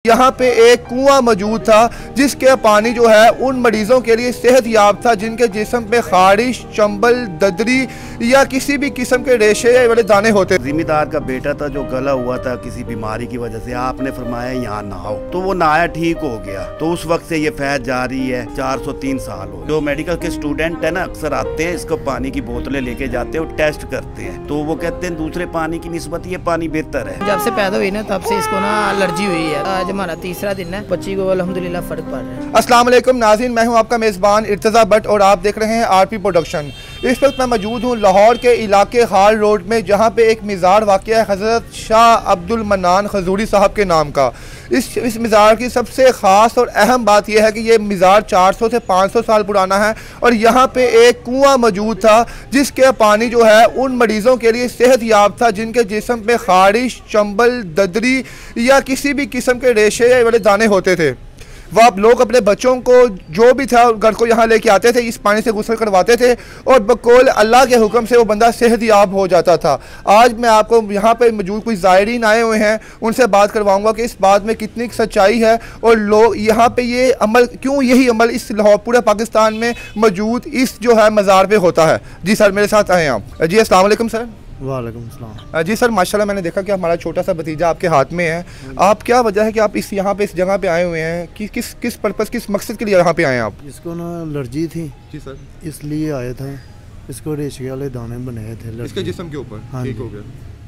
यहाँ पे एक कुआं मौजूद था जिसके पानी जो है उन मरीजों के लिए सेहत याब था जिनके जिस्म पे खारिश, चंबल, ददरी या किसी भी किस्म के रेशे या बड़े दाने होते। जिम्मेदार का बेटा था जो गला हुआ था किसी बीमारी की वजह से, आपने फरमाया यहाँ नहाओ, तो वो नहाया, ठीक हो गया। तो उस वक्त से ये फैज जारी है। 403 साल हो। जो मेडिकल के स्टूडेंट है ना, अक्सर आते हैं, इसको पानी की बोतलें लेके जाते हैं और टेस्ट करते हैं, तो वो कहते हैं दूसरे पानी की निस्बत ये पानी बेहतर है। जब से पैदा हुई ना तब से इसको ना एलर्जी हुई है। आज हमारा तीसरा दिन है, बच्ची को अल्हम्दुलिल्लाह फर्क पड़ रहा है। अस्सलाम वालेकुम नाज़रीन, मैं हूं आपका मेज़बान इर्तज़ा भट्ट और आप देख रहे हैं आरपी प्रोडक्शन। इस वक्त मैं मौजूद हूं लाहौर के इलाके हाल रोड में, जहां पे एक मज़ार वाक़ है हज़रत शाह अब्दुल मन्नान खजूरी साहब के नाम का। इस मज़ार की सबसे ख़ास और अहम बात यह है कि ये मज़ार 400 से 500 साल पुराना है और यहाँ पे एक कुआं मौजूद था जिसके पानी जो है उन मरीज़ों के लिए सेहत याब था जिनके जिस्म पे खारिश, चंबल, ददरी या किसी भी किस्म के रेशे या बड़े दाने होते थे। वह आप लोग अपने बच्चों को जो भी था घर को यहाँ लेके आते थे, इस पानी से गुस्ल करवाते थे और बकौल अल्लाह के हुक्म से वो बंदा सेहत याब हो जाता था। आज मैं आपको यहाँ पे मौजूद कुछ ज़ायरीन आए हुए हैं, उनसे बात करवाऊँगा कि इस बात में कितनी सच्चाई है और लोग यहाँ पे ये अमल क्यों, यही अमल इस लाहौर पूरे पाकिस्तान में मौजूद इस जो है मज़ार पे होता है। जी सर, मेरे साथ आए आप। जी अस्सलाम वालेकुम सर। वालेकुम सलाम। जी सर, माशाल्लाह मैंने देखा कि हमारा छोटा सा भतीजा आपके हाथ में है। आप क्या वजह है कि आप इस यहाँ पे इस जगह पे आए हुए हैं कि किस पर्पज़, किस मकसद के लिए यहाँ पे आए हैं आप? इसको ना एलर्जी थी। जी सर। इसलिए आया था, इसको रेशे वाले दाने बनाए थे इसके जिस्म के ऊपर। हाँ, ठीक हो गया,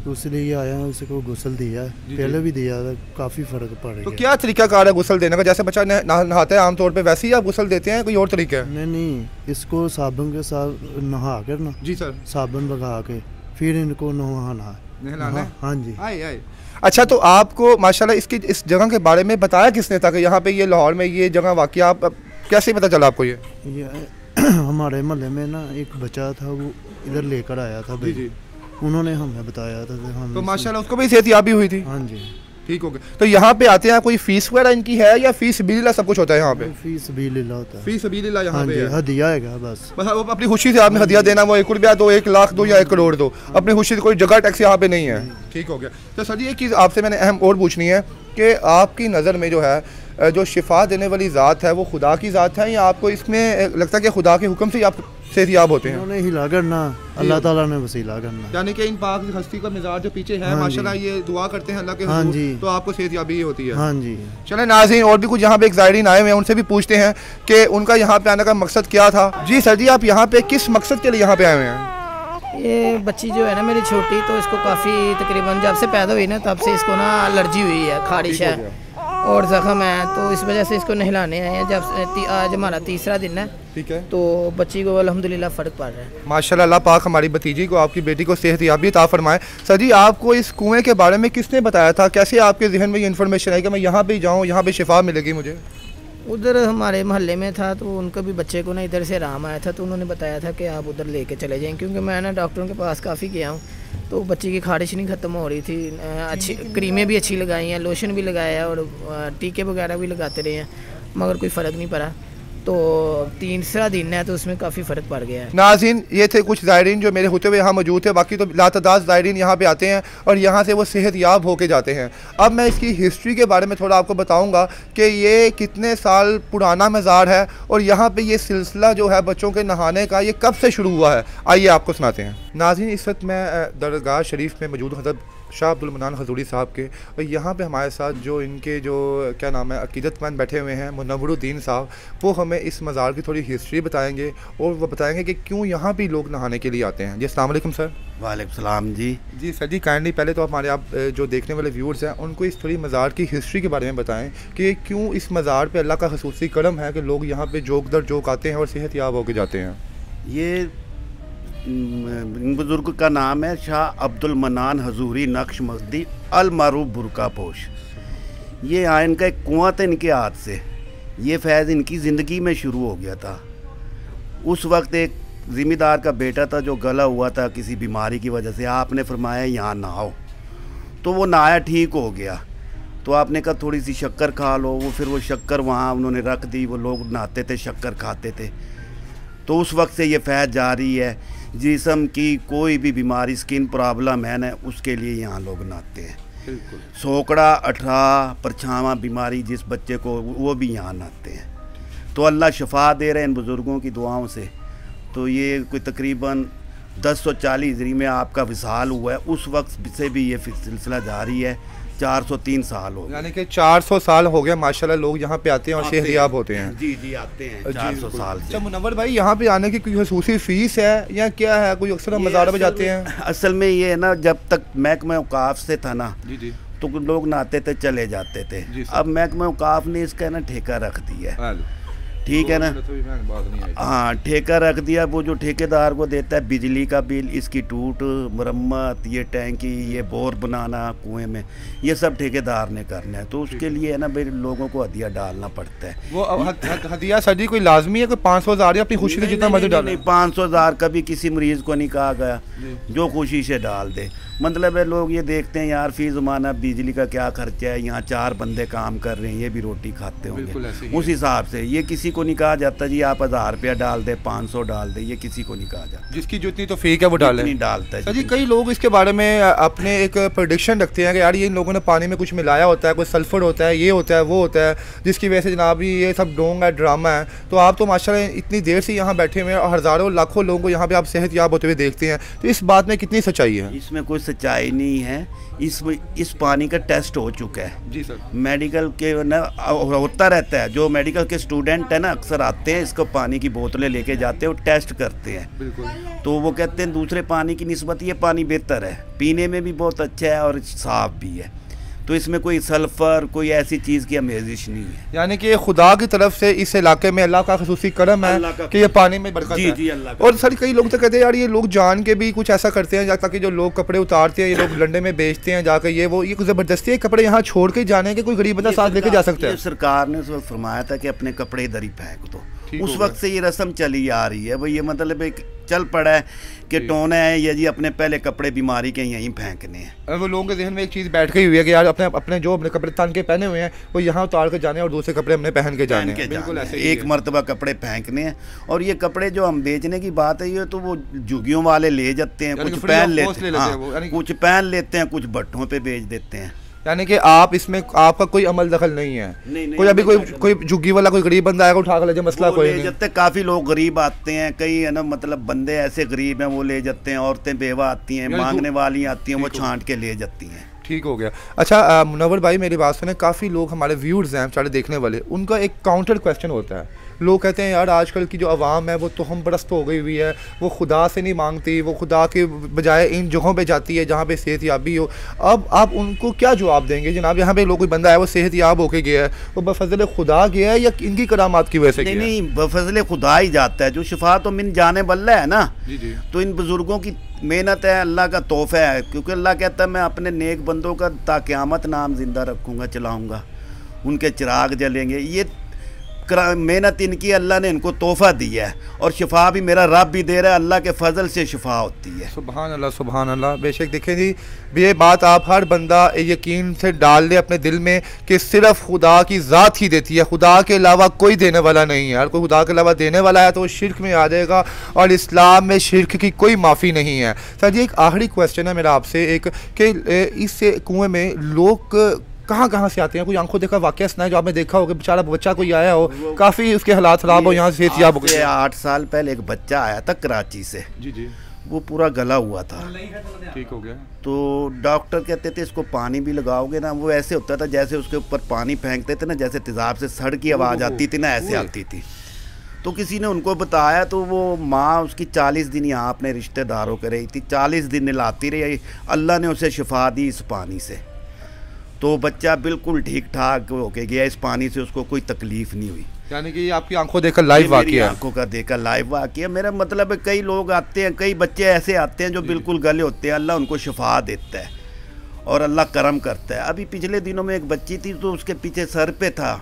तो इसलिए आया, उसको गुस्ल दिया, पहले भी दिया था, काफ़ी फ़र्क पड़ गया। तो क्या तरीका कार है गुस्ल देने का? जैसे बच्चा नहाता है आमतौर पे, वैसे ही आप गुस्ल देते हैं, कोई और तरीका है? नहीं, इसको साबुन के साथ नहा कर ना। जी सर। साबुन लगा के फिर इनको नहाना है। हाँ जी। आए। अच्छा, तो आपको माशाल्लाह इस जगह के बारे में बताया किसने था कि यहाँ पे ये लाहौर में ये जगह वाकई, आप कैसे पता चला आपको? ये हमारे मोहल्ले में ना एक बच्चा था, वो इधर लेकर आया था भाई, उन्होंने हमें बताया था। हम तो माशाल्लाह उसको भी सेहतयाबी हुई थी? हाँ जी, ठीक हो गया। तो यहाँ पे आते हैं, कोई फीस वगैरह इनकी है या फीस सबिलिल्लाह सब कुछ होता है यहाँ पे? फीस सबिलिल्लाह होता है। फीस सबिलिल्लाह यहाँ पे हदिया है बस वो अपनी खुशी से आपने हदिया देना, वो 1 रुपया दो, 1 लाख दो या 1 करोड़ दो, अपनी खुशी से, कोई जगह टैक्स यहाँ पे नहीं है। ठीक हो गया। तो सर जी एक चीज़ आपसे मैंने अहम और पूछनी है कि आपकी नज़र में जो है जो शिफा देने वाली ज़ात है वो खुदा की ज़ात है या आपको इसमें लगता है कि खुदा के हुक्म से ही आप सेहतयाब होते हैं? उन्होंने हिला करना, अल्लाह ताला ने वसीला करना, यानी कि इन पाक हस्ती का मिजाज जो पीछे है माशाल्लाह, ये दुआ करते हैं अल्लाह के हाँ जी, तो आपको सेहतयाबी ही होती है। हाँ जी। चले नाज़रीन, और भी कुछ यहाँ पे एक ज़ायरीन आए हुए हैं, उनसे भी पूछते हैं कि उनका यहाँ पे आने का मकसद क्या था। जी सर जी, आप यहाँ पे किस मकसद के लिए यहाँ पे आए हुए हैं? ये बच्ची जो है ना मेरी छोटी, तो इसको काफ़ी तकरीबन जब से पैदा हुई ना तब से इसको ना एलर्जी हुई है, खारिश है और ज़ख्म है, तो इस वजह से इसको नहलाने आए हैं। जब आज हमारा तीसरा दिन है, ठीक है, तो बच्ची को अल्हम्दुलिल्लाह फ़र्क पड़ रहा है। माशाल्लाह, अल्लाह पाक हमारी भतीजी को, आपकी बेटी को सेहतयाबी अता फरमाए। सर जी, आपको इस कुएं के बारे में किसने बताया था? कैसे आपके जहन में ये इन्फॉर्मेशन आई कि मैं यहाँ पे जाऊँ, यहाँ पे शिफा मिलेगी मुझे? उधर हमारे मोहल्ले में था, तो उनका भी बच्चे को ना इधर से आराम आया था, तो उन्होंने बताया था कि आप उधर लेके चले जाएं, क्योंकि मैं ना डॉक्टरों के पास काफ़ी गया हूँ, तो बच्ची की खारिश नहीं ख़त्म हो रही थी। अच्छी क्रीमें भी अच्छी लगाई हैं, लोशन भी लगाया और टीके वगैरह भी लगाते रहे हैं, मगर कोई फ़र्क नहीं पड़ा। तो तीसरा दिन है तो उसमें काफ़ी फ़र्क पड़ गया है। नाज़रीन, ये थे कुछ ज़ायरीन जो मेरे होते हुए यहाँ मौजूद थे, बाकी तो लातादाद ज़ायरीन यहाँ पे आते हैं और यहाँ से वो सेहतयाब होके जाते हैं। अब मैं इसकी हिस्ट्री के बारे में थोड़ा आपको बताऊँगा कि ये कितने साल पुराना मज़ार है और यहाँ पे ये सिलसिला जो है बच्चों के नहाने का ये कब से शुरू हुआ है, आइए आपको सुनाते हैं। नाज़रीन, इस वक्त मैं दरगाह शरीफ में मौजूद हज़रत शाह अब्दुल मन्नान खजूरी साहब के, और यहाँ पे हमारे साथ जो इनके जो क्या नाम है अकीदतमंद बैठे हुए हैं मुनव्वरुद्दीन साहब, वो हमें इस मज़ार की थोड़ी हिस्ट्री बताएंगे और वो बताएंगे कि क्यों यहाँ भी लोग नहाने के लिए आते हैं। जी अस्सलाम वालेकुम सर। वालेकुम सलाम जी। जी सर जी, काइंडली पहले तो हमारे आप जो देखने वाले व्यूअर्स हैं उनको इस थोड़ी मज़ार की हिस्ट्री के बारे में बताएं कि क्यों इस मज़ार पे अल्लाह का ख़ुसूसी करम है कि लोग यहाँ पे जोक दर जोक आते हैं और सेहतयाब होकर जाते हैं। ये इन बुज़ुर्ग का नाम है शाह अब्दुल मन्नान हजूरी नक्शबंदी अल मारूफ बुरका पोश। ये यहाँ इनका एक कुआं था, इनके हाथ से ये फैज़ इनकी ज़िंदगी में शुरू हो गया था। उस वक्त एक ज़िम्मेदार का बेटा था जो गला हुआ था किसी बीमारी की वजह से, आपने फरमाया यहाँ नहाओ, तो वो नहाया, ठीक हो गया। तो आपने कहा थोड़ी सी शक्कर खा लो, वो फिर वो शक्कर वहाँ उन्होंने रख दी, वो लोग नहाते थे, शक्कर खाते थे। तो उस वक्त से ये फैज़ जारी है। जिस्म की कोई भी बीमारी, स्किन प्रॉब्लम है ना, उसके लिए यहाँ लोग नहाते हैं। सोकड़ा, अठरा, परछावां बीमारी जिस बच्चे को, वो भी यहाँ आते हैं। तो अल्लाह शफा दे रहे हैं इन बुज़ुर्गों की दुआओं से। तो ये कोई तकरीबन 1040 हिजरी में आपका विसाल हुआ है, उस वक्त से भी ये सिलसिला जारी है। 403 साल हो गए, यानी कि 400 साल हो गए माशाल्लाह लोग यहाँ पे आते हैं और सेहतियाब होते हैं। जी जी आते हैं 400 साल से। अच्छा मुनव्वर भाई, यहाँ पे आने की कोई खसूसी फीस है या क्या है? कोई अक्सर मज़ारों पे जाते हैं? असल में ये है ना, जब तक महकमा औकाफ से था ना, जी जी, तो लोग नहाते थे चले जाते थे। अब महकमा औकाफ ने इसका ना ठेका रख दिया है, ठीक है ना। हाँ, ठेका रख दिया। वो जो ठेकेदार को देता है बिजली का बिल, इसकी टूट मरम्मत, ये टैंकी, ये बोर बनाना कुएं में, ये सब ठेकेदार ने करना है। तो उसके लिए है ना भाई लोगों को हदिया डालना पड़ता है। वो हदिया सदी कोई लाजमी है? कोई 500,000 या अपनी खुशी से जितना मर्जी डालें? 500,000 कभी किसी मरीज़ को नहीं कहा गया, जो खुशी से डाल दे। मतलब है लोग ये देखते हैं यार फी ज़माना बिजली का क्या खर्चा है, यहाँ 4 बंदे काम कर रहे हैं, ये भी रोटी खाते होंगे। उस हिसाब से ये किसी को नहीं कहा जाता जी आप 1000 रुपया डाल दे, 500 डाल दे, ये किसी को नहीं कहा जाता। जिसकी जितनी तो फी है वो डाले, नहीं डालता है जी। कई लोग इसके बारे में अपने एक प्रेडिक्शन रखते हैं कि यार ये इन लोगों ने पानी में कुछ मिलाया होता है, कोई सल्फर होता है, ये होता है, वो होता है, जिसकी वजह से जनाब ये सब डोंग है, ड्रामा है। तो आप तो माशाल्लाह इतनी देर से यहाँ बैठे हुए हैं और हज़ारों लाखों लोगों को यहाँ पे आप सेहतयाब होते हुए देखते हैं, तो इस बात में कितनी सच्चाई है? इसमें कोई सच्चाई नहीं है। इस पानी का टेस्ट हो चुका है जी सर। मेडिकल के ना होता रहता है, जो मेडिकल के स्टूडेंट है ना अक्सर आते हैं, इसको पानी की बोतलें लेके जाते हैं और टेस्ट करते हैं। बिल्कुल। तो वो कहते हैं दूसरे पानी की निस्बत ये पानी बेहतर है, पीने में भी बहुत अच्छा है और साफ़ भी है। तो इसमें कोई सल्फ़र, कोई ऐसी चीज़ की आमेज़िश नहीं है। यानी कि खुदा की तरफ से इस इलाके में अल्लाह का ख़ुसूसी करम है कि ये पानी में बरकत है। जी अल्लाह। और सर कई लोग तो कहते हैं यार ये लोग जान के भी कुछ ऐसा करते हैं ताकि जो लोग कपड़े उतारते हैं, ये लोग लंडे में बेचते हैं जाकर, ये वो, ये कुछ ज़बरदस्ती कपड़े यहाँ छोड़ के जाने के, कोई गरीब बंदा साथ लेके जा सकता है? सरकार ने उस वक्त फरमाया था कि अपने कपड़े इधर ही फेंक दो। उस वक्त से ये रस्म चली आ रही है। वो ये मतलब एक चल पड़ा है कि टोने है ये जी अपने पहले कपड़े बीमारी के यहीं फेंकने हैं। वो लोगों के जहन में एक चीज़ बैठ गई हुई है कि यार अपने जो अपने कपड़े तान के पहने हुए हैं वो यहाँ उतार के जाने और दूसरे कपड़े हमने पहन के जाने हैं। बिल्कुल ऐसे ही एक मरतबा कपड़े फेंकने हैं। और ये कपड़े जो हम बेचने की बात है, ये तो वो झुग्गियों वाले ले जाते हैं, कुछ पहन लेते हैं, कुछ पहन लेते हैं, कुछ भट्टों पे बेच देते हैं। यानी कि आप इसमें आपका कोई अमल दखल नहीं है? नहीं, कोई अभी कोई झुग्गी वाला कोई गरीब बंदा आएगा उठा कर ले जाए, मसला कोई नहीं। जाते काफ़ी लोग गरीब आते हैं, कई है ना मतलब बंदे ऐसे गरीब हैं वो ले जाते हैं, औरतें बेवा आती हैं, मांगने वाली आती हैं, वो छांट के ले जाती हैं। ठीक हो गया। अच्छा मुनव्वर भाई मेरी बात सुने, काफ़ी लोग हमारे व्यूअर्स हैं बेचारे देखने वाले, उनका एक काउंटर क्वेश्चन होता है। लोग कहते हैं यार आजकल की जो आवाम है वो तो हम परस्त हो गई हुई है, वो खुदा से नहीं मांगती, वो खुदा के बजाय इन जगहों पे जाती है जहाँ पे सेहतयाबी हो। अब आप उनको क्या जवाब देंगे? जनाब यहाँ पे लोग कोई बंदा है वो सेहतयाब होके गया है, वो बफजल खुदा गया है या इनकी करामात की वजह से? नहीं, बफजल खुदा ही जाता है। जो शिफा तो मिन जाने बल्ला है ना। जी। तो इन बुज़ुर्गों की मेहनत है, अल्लाह का तोहफ़ा है, क्योंकि अल्लाह कहता है मैं अपने नेक बंदों का ताक़यामत नाम ज़िंदा रखूँगा, चलाऊँगा, उनके चिराग जलेंगे। ये मेहनत इनकी अल्लाह ने इनको तोहफ़ा दिया है और शिफा भी मेरा रब भी दे रहा है, अल्लाह के फजल से शिफा होती है। सुभान अल्लाह, सुभान अल्लाह। बेशक देखें जी, ये बात आप हर बंदा यकीन से डाल ले अपने दिल में कि सिर्फ खुदा की ज़ात ही देती है, खुदा के अलावा कोई देने वाला नहीं है। अगर कोई खुदा के अलावा देने वाला है तो वो शिर्क में आ जाएगा और इस्लाम में शिर्क की कोई माफ़ी नहीं है। सर जी एक आखिरी क्वेश्चन है मेरा आपसे एक कि इस कुएँ में लोग कहाँ से आते हैं? कोई आंखों देखा वाक़या सुना है जो आपने देखा हो कि बेचारा बच्चा कोई आया हो, काफ़ी उसके हालात ख़राब हो, यहाँ से सेहतयाब हो गए? 8 साल पहले एक बच्चा आया था कराची से। जी। वो पूरा गला हुआ था। ठीक हो गया। तो डॉक्टर कहते थे इसको पानी भी लगाओगे ना, वो ऐसे होता था जैसे उसके ऊपर पानी फेंकते थे ना, जैसे तेज़ाब से सड़ की आवाज़ आती थी ना, ऐसे आती थी। तो किसी ने उनको बताया तो वो माँ उसकी 40 दिन यहाँ अपने रिश्तेदारों के रही थी, 40 दिन नहलाती रही, अल्लाह ने उसे शिफा दी इस पानी से। तो बच्चा बिल्कुल ठीक ठाक होके गया, इस पानी से उसको कोई तकलीफ नहीं हुई। यानी कि ये आपकी आंखों देखकर लाइव वाक़या है? आंखों का देखकर लाइव वाक़या। मेरा मतलब है कई लोग आते हैं, कई बच्चे ऐसे आते हैं जो बिल्कुल गले होते हैं, अल्लाह उनको शिफा देता है और अल्लाह करम करता है। अभी पिछले दिनों में एक बच्ची थी तो उसके पीछे सर पे था,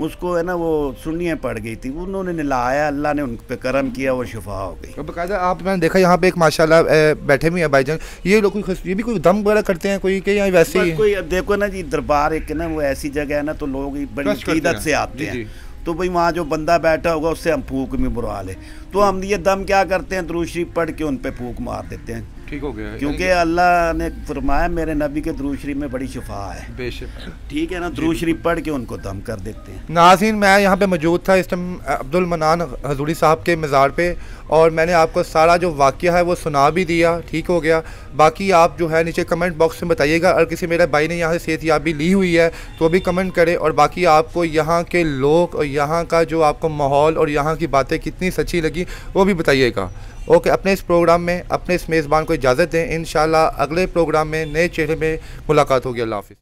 उसको है ना वो सुन्नियाँ पड़ गई थी, उन्होंने नहलाया, अल्लाह ने उन पे करम किया, वो शिफा हो गई। बकायदा आप मैंने देखा यहाँ पे एक माशाल्लाह बैठे भी हैं भाईजान, ये लोग ये भी कोई दम वगैरह करते हैं कोई के या वैसे ही? कोई देखो ना जी, दरबार एक ना वो ऐसी जगह है ना, तो लोग बड़ी अक़ीदत से आते हैं। तो भाई वहाँ जो बंदा बैठा होगा उससे हम फूक में बुरा ले, तो हम ये दम क्या करते हैं, दुरूद शरीफ पढ़ के उन पे फूक मार देते हैं। ठीक हो गया है, क्योंकि अल्लाह ने फरमाया मेरे नबी के दुरूद शरीफ में बड़ी शिफा है। बेशक, ठीक है ना, दुरूद शरीफ पढ़ के उनको दम कर देते हैं। नाज़रीन, मैं यहाँ पे मौजूद था इस टाइम अब्दुल मनान हजूरी साहब के मज़ार पे, और मैंने आपको सारा जो वाक़या है वो सुना भी दिया, ठीक हो गया। बाकी आप जो है नीचे कमेंट बॉक्स में बताइएगा, और किसी मेरे भाई ने यहाँ से सेहतयाबी ली हुई है तो भी कमेंट करें, और बाकी आपको यहाँ के लोग और यहाँ का जो आपको माहौल और यहाँ की बातें कितनी सच्ची लगी वो भी बताइएगा। ओके, अपने इस प्रोग्राम में अपने इस मेज़बान को इजाज़त दें। इंशाल्लाह अगले प्रोग्राम में नए चेहरे में मुलाकात होगी। अल्लाह हाफ़िज़।